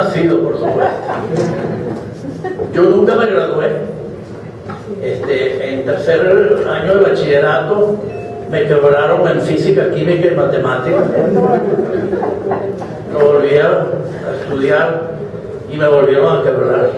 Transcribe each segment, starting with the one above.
nacido, por supuesto. Yo nunca me gradué. En tercer año de bachillerato me quebraron en física, química y matemáticas. Lo volví a estudiar y me volvieron a quebrar.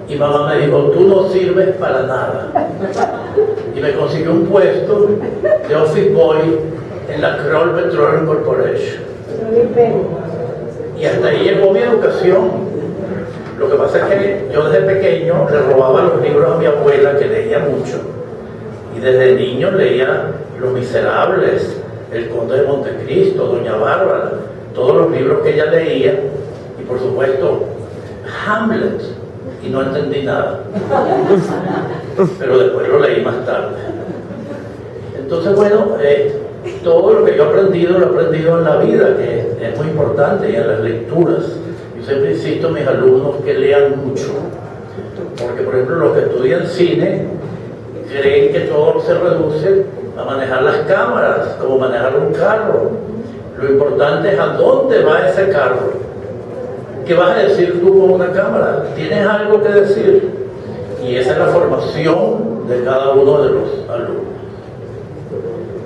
Y mamá me dijo, tú no sirves para nada. Y me consiguió un puesto de office boy en la Kroll Petroleum Corporation. Y hasta ahí llegó mi educación. Lo que pasa es que yo desde pequeño le robaba los libros a mi abuela, que leía mucho. Y desde niño leía Los Miserables, El Conde de Montecristo, Doña Bárbara, todos los libros que ella leía. Y por supuesto, Hamlet. Y no entendí nada. Pero después lo leí más tarde. Entonces, bueno, todo lo que yo he aprendido, lo he aprendido en la vida, que es muy importante, y en las lecturas. Yo siempre insisto a mis alumnos que lean mucho. Porque, por ejemplo, los que estudian cine creen que todo se reduce a manejar las cámaras, como manejar un carro. Lo importante es a dónde va ese carro. ¿Qué vas a decir tú con una cámara? ¿Tienes algo que decir? Y esa es la formación de cada uno de los alumnos.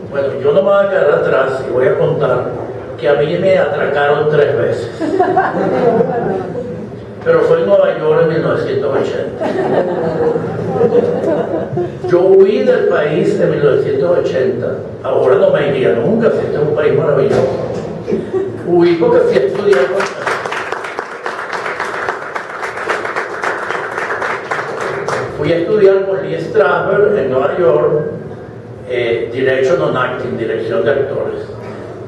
Bueno, yo no me voy a quedar atrás y voy a contar que a mí me atracaron 3 veces. Pero fue en Nueva York en 1980. Yo huí del país en 1980. Ahora no me iría nunca, si este es un país maravilloso. Huí porque fui a estudiar con... Fui a estudiar con Lee Strasberg en Nueva York, Direction on Acting, dirección de actores.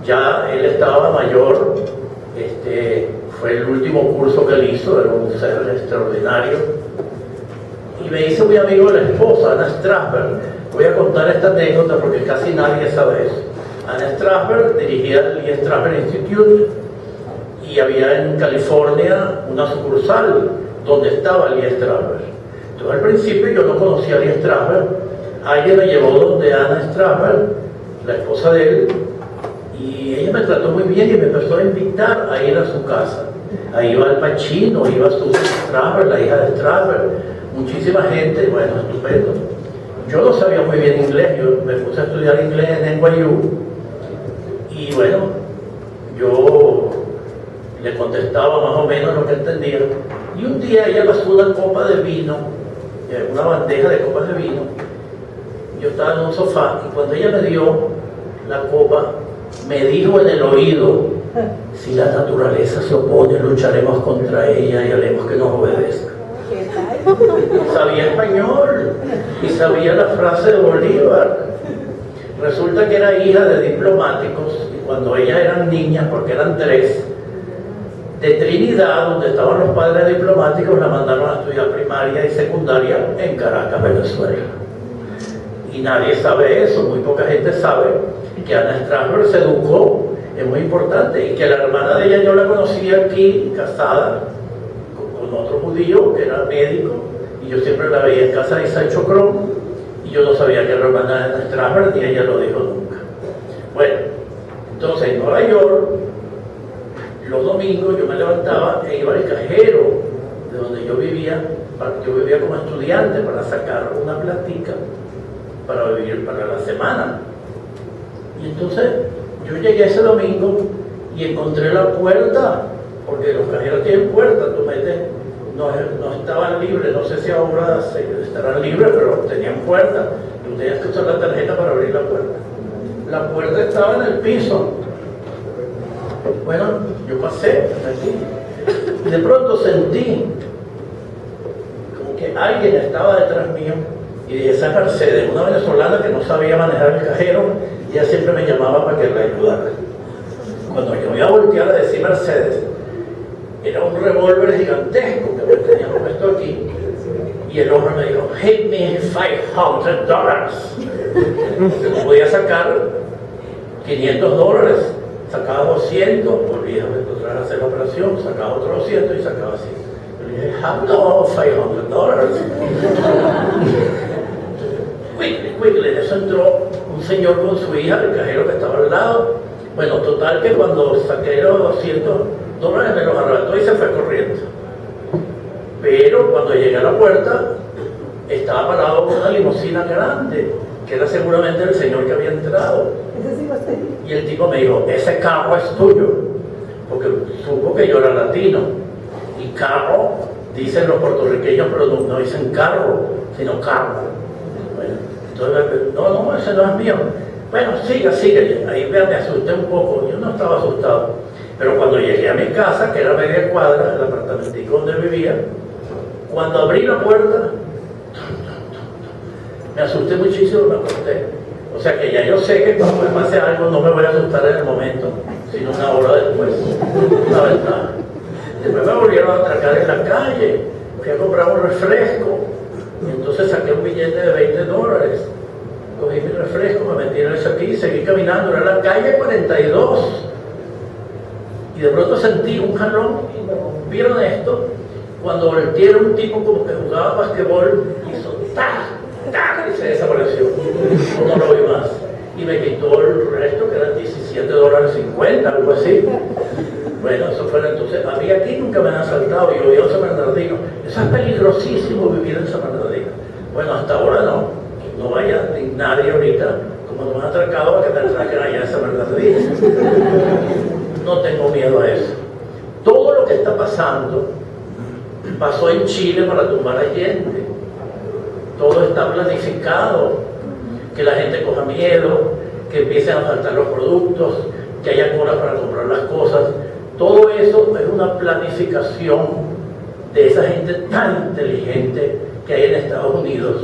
Ya él estaba mayor, fue el último curso que él hizo, era un ser extraordinario. Y me hice muy amigo de la esposa, Anna Strasberg. Voy a contar esta anécdota porque casi nadie sabe eso. Anna Strasberg dirigía el Lee Strasberg Institute y había en California una sucursal donde estaba Lee Strasberg. Entonces, al principio yo no conocía a Lee Strasberg. Alguien me llevó donde Anna Strasberg, la esposa de él, y ella me trató muy bien y me empezó a invitar a ir a su casa. Ahí iba Al Pacino, iba Susan Strasberg, la hija de Strasberg, muchísima gente, bueno, estupendo. Yo no sabía muy bien inglés, yo me puse a estudiar inglés en NYU, y bueno, yo le contestaba más o menos lo que entendía. Y un día ella pasó una copa de vino, una bandeja de copas de vino. Yo estaba en un sofá y cuando ella me dio la copa, me dijo en el oído, si la naturaleza se opone, lucharemos contra ella y haremos que nos obedezca. Sabía español y sabía la frase de Bolívar. Resulta que era hija de diplomáticos y cuando ellas eran niñas, porque eran 3, de Trinidad, donde estaban los padres diplomáticos, la mandaron a estudiar primaria y secundaria en Caracas, Venezuela. Y nadie sabe eso, muy poca gente sabe que Anna Strasberg se educó, es muy importante, y que la hermana de ella yo la conocí aquí, casada, con otro judío que era médico, y yo siempre la veía en casa de Isaac Chocrón, y yo no sabía que era hermana de Anna Strasberg, ni ella lo dijo nunca. Bueno, entonces en Nueva York, los domingos yo me levantaba e iba al cajero de donde yo vivía como estudiante para sacar una platica para vivir para la semana. Y entonces yo llegué ese domingo y encontré la puerta, porque los cajeros tienen puerta, tú metes, no estaban libres, no sé si ahora estarán libres, pero tenían puerta, tú tenías que usar la tarjeta para abrir la puerta. La puerta estaba en el piso. Bueno, yo pasé aquí y de pronto sentí como que alguien estaba detrás mío y dije, esa es Mercedes, una venezolana que no sabía manejar el cajero y ella siempre me llamaba para que la ayudara. Cuando yo me iba a voltear a decir Mercedes, era un revólver gigantesco que me tenía puesto aquí y el hombre me dijo, hit me $500. Podía sacar $500. Sacaba 200, volvía a hacer la operación, sacaba otros 200 y sacaba 100. Yo le dije, no, $500. Quickly, en eso entró un señor con su hija, el cajero que estaba al lado. Bueno, total que cuando saqué los 200 $2 me los arrebató y se fue corriendo. Pero cuando llegué a la puerta, estaba parado con una limusina grande, que era seguramente el señor que había entrado. Y el tipo me dijo, ese carro es tuyo, porque supo que yo era latino. Y carro, dicen los puertorriqueños, pero no dicen carro, sino carro. Bueno, entonces, no, ese no es mío. Bueno, sigue. Ahí me asusté un poco, yo no estaba asustado. Pero cuando llegué a mi casa, que era media cuadra, el apartamentico donde vivía, cuando abrí la puerta, me asusté muchísimo, me acosté. O sea que ya yo sé que cuando me pase algo no me voy a asustar en el momento, sino una hora después. La verdad. Después me volvieron a atracar en la calle, fui a comprar un refresco, y entonces saqué un billete de $20. Cogí mi refresco, me metí en eso aquí, seguí caminando, era la calle 42. Y de pronto sentí un jalón, ¿vieron esto? Cuando volteé un tipo como que jugaba basquetbol, hizo ¡tac! ¡Tac! Y se desapareció. No lo vi más. Y me quitó el resto, que eran $17.50, algo así. Bueno, eso fue entonces. A mí aquí nunca me han asaltado, yo vivo en San Bernardino. Eso es peligrosísimo vivir en San Bernardino. Bueno, hasta ahora no. No vaya ni nadie ahorita, como nos han atracado, a que me atraquen allá en San Bernardino. No tengo miedo a eso. Todo lo que está pasando pasó en Chile para tumbar a Allende. Todo está planificado. Que la gente coja miedo, que empiecen a faltar los productos, que haya colas para comprar las cosas. Todo eso es una planificación de esa gente tan inteligente que hay en Estados Unidos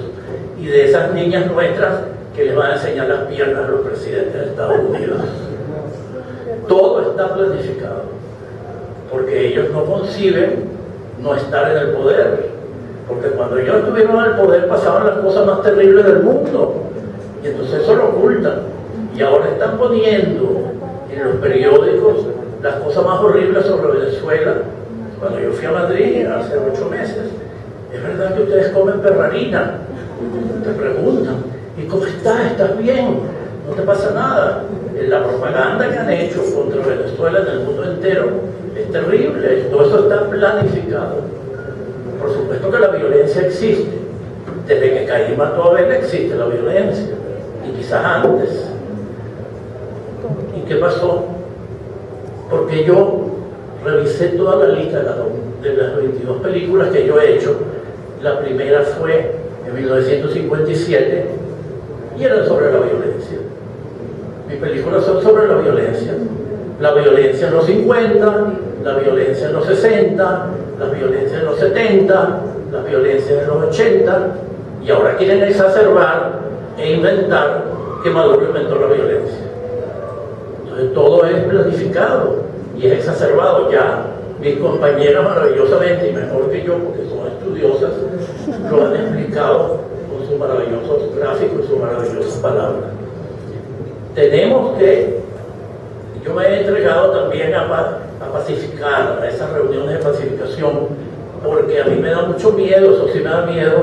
y de esas niñas nuestras que les van a enseñar las piernas a los presidentes de Estados Unidos. Todo está planificado, porque ellos no conciben no estar en el poder, porque cuando ellos estuvieron en el poder pasaban las cosas más terribles del mundo, y entonces eso lo ocultan, y ahora están poniendo en los periódicos las cosas más horribles sobre Venezuela. Cuando yo fui a Madrid hace 8 meses, es verdad que ustedes comen perrarina, te preguntan, ¿y cómo estás? ¿Estás bien? No te pasa nada. La propaganda que han hecho contra Venezuela en el mundo entero es terrible, todo eso está planificado. Por supuesto que la violencia existe. Desde que Caín mató a Abel existe la violencia, y quizás antes. ¿Y qué pasó? Porque yo revisé toda la lista de las 22 películas que yo he hecho. La primera fue en 1957 y era sobre la violencia. Mis películas son sobre la violencia en los 50, la violencia en los 60, la violencia en los 70, la violencia en los 80, y ahora quieren exacerbar e inventar que Maduro inventó la violencia. Entonces todo es planificado y es exacerbado. Ya mis compañeras maravillosamente, y mejor que yo porque son estudiosas, lo han explicado con sus maravillosos gráficos y sus maravillosas palabras. Tenemos que, yo me he entregado también a pacificar, a esas reuniones de pacificación, porque a mí me da mucho miedo, eso sí me da miedo,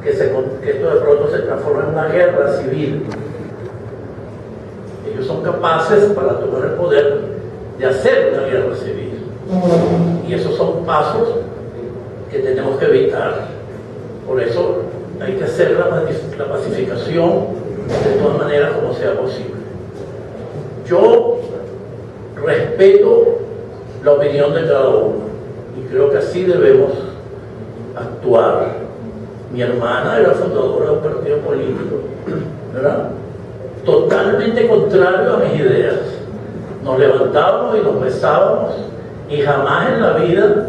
que esto de pronto se transforme en una guerra civil. Ellos son capaces, para tomar el poder, de hacer una guerra civil. Y esos son pasos que tenemos que evitar. Por eso hay que hacer la pacificación de todas maneras como sea posible. Yo respeto la opinión de cada uno y creo que así debemos actuar. Mi hermana era fundadora de un partido político, ¿verdad? Totalmente contrario a mis ideas. Nos levantábamos y nos besábamos y jamás en la vida,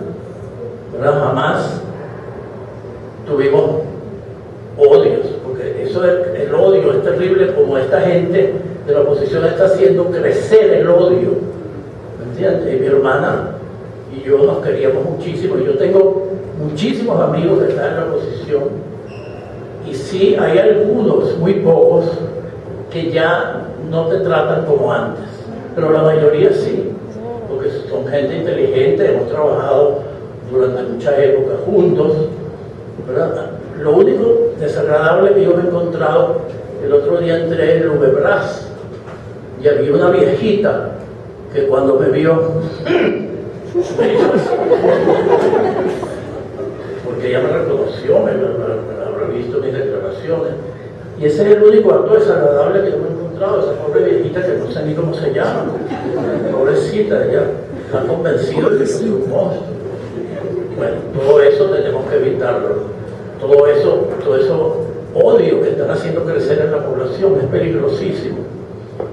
¿verdad? Jamás tuvimos odios, porque eso el odio es terrible, como esta gente de la oposición está haciendo crecer el odio, ¿me entiendes? Y mi hermana y yo nos queríamos muchísimo, y yo tengo muchísimos amigos que están en la oposición, y sí hay algunos, muy pocos, que ya no te tratan como antes, pero la mayoría sí, porque son gente inteligente, hemos trabajado durante muchas épocas juntos, ¿verdad? Lo único desagradable que yo me he encontrado, el otro día entré en Lubebras y había una viejita que cuando me vio Porque ella me reconoció, me habrá visto mis declaraciones. Y ese es el único acto desagradable que yo me he encontrado, esa pobre viejita que no sé ni cómo se llama. Pobrecita, ella está convencida de que yo soy un monstruo. Bueno, todo eso tenemos que evitarlo. Todo eso odio que están haciendo crecer en la población es peligrosísimo.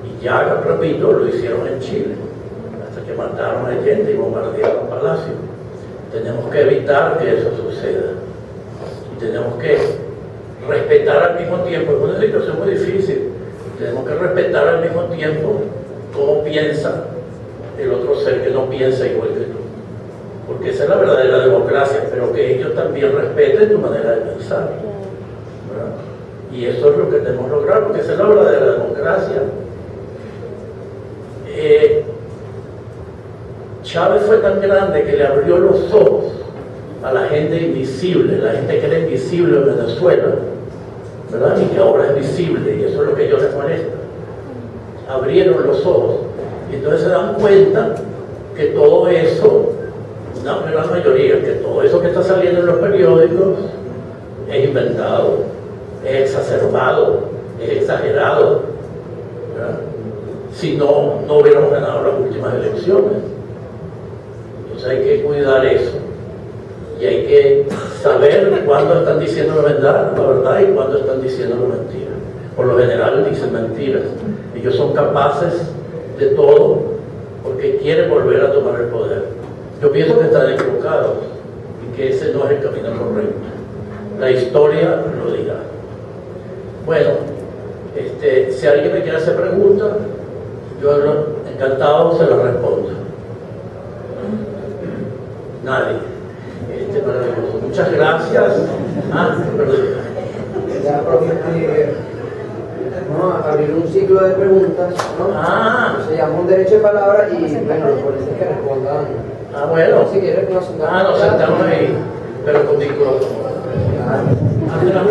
Y ya, repito, lo hicieron en Chile, hasta que mataron a gente y bombardearon palacios. Tenemos que evitar que eso suceda. Y tenemos que respetar al mismo tiempo, es una situación muy difícil, tenemos que respetar al mismo tiempo cómo piensa el otro ser que no piensa igual que tú. Porque esa es la verdadera democracia, pero que ellos también respeten tu manera de pensar, ¿verdad? Y eso es lo que tenemos que lograr, porque esa es la verdadera democracia. Chávez fue tan grande que le abrió los ojos a la gente invisible, la gente que era invisible en Venezuela, ¿verdad? Y que ahora es visible, y eso es lo que a ellos les molesta. Abrieron los ojos, y entonces se dan cuenta que todo eso, una gran mayoría, que todo eso que está saliendo en los periódicos es inventado, es exacerbado, es exagerado, ¿verdad? Si no hubiéramos ganado las últimas elecciones. Entonces hay que cuidar eso. Y hay que saber cuándo están diciendo la verdad y cuándo están diciendo la mentira. Por lo general dicen mentiras. Ellos son capaces de todo porque quieren volver a tomar el poder. Yo pienso que están equivocados y que ese no es el camino correcto. La historia lo dirá. Bueno, si alguien me quiere hacer preguntas, yo encantado se la respondo. Nadie. Maravilloso. Muchas gracias. Perdón. Ya, profe, vamos a abrir un ciclo de preguntas, ¿no? Se llama un derecho de palabra y, bueno, los policías que respondan. Bueno. Si quieres, nos nos sentamos ahí, pero con micrófono. Claro. Hasta la